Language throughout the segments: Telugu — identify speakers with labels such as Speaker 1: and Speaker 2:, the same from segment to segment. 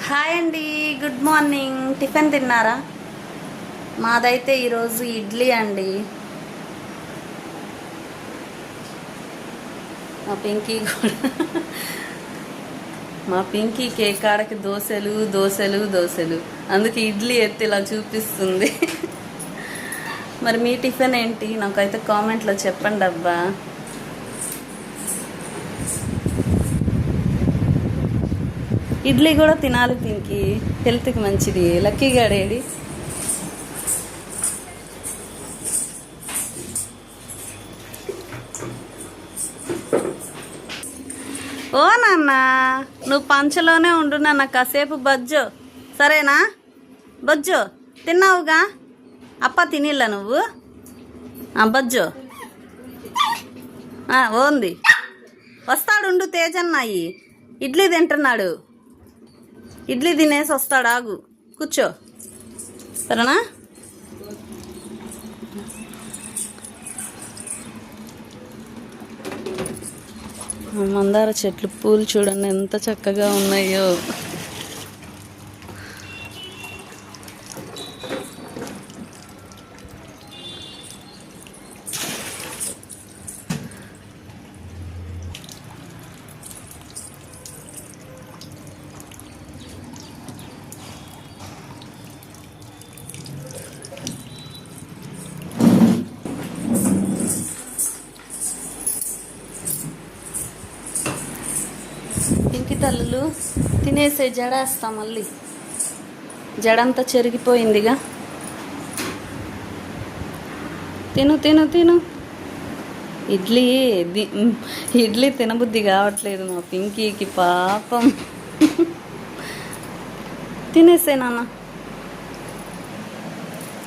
Speaker 1: హాయ్ అండి, గుడ్ మార్నింగ్. టిఫిన్ తిన్నారా? మాదైతే ఈరోజు ఇడ్లీ అండి. మా పింకీ కూడా మా పింకీ కేకాడకి దోశలు దోశలు దోశలు, అందుకే ఇడ్లీ ఎత్తి ఇలా చూపిస్తుంది. మరి మీ టిఫిన్ ఏంటి? నాకైతే కామెంట్లో చెప్పండి అబ్బా. ఇడ్లీ కూడా తినాలి పింకీ, హెల్త్కి మంచిది. లక్కీ గాడేడి? ఓ నాన్న, నువ్వు పంచలోనే ఉండు నాన్న, కాసేపు బజ్జో సరేనా? బజ్జో తిన్నావుగా, అప్ప తినిల్లా నువ్వు? బజ్జో ఓంది వస్తాడుండు. తేజన్నాయి ఇడ్లీ తింటున్నాడు, ఇడ్లీ తినేసి వస్తాడు. ఆగు, కూర్చో సరేనా? మందార చెట్లు పూలు చూడండి ఎంత చక్కగా ఉన్నాయో. ఇంటి తల్లులు తినేసే, జడేస్తా మళ్ళీ. జడంతా చెరిగిపోయిందిగా. తిను తిను తిను. ఇడ్లీ తినబుద్ధి కావట్లేదు మా పింకీకి, పాపం. తినేసే నాన్న.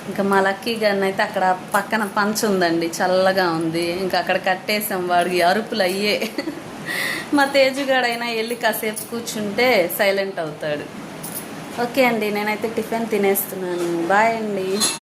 Speaker 1: ఇంకా మా లక్కీ గారిని అయితే అక్కడ పక్కన పంచ ఉందండి, చల్లగా ఉంది, ఇంకా అక్కడ కట్టేసాం. వాడికి అరుపులు అయ్యే. మా తేజుగాడైనా వెళ్ళి కాసేపు కూర్చుంటే సైలెంట్ అవుతాడు. ఓకే అండి, నేనైతే టిఫిన్ తినేస్తున్నాను. బాయ్ అండి.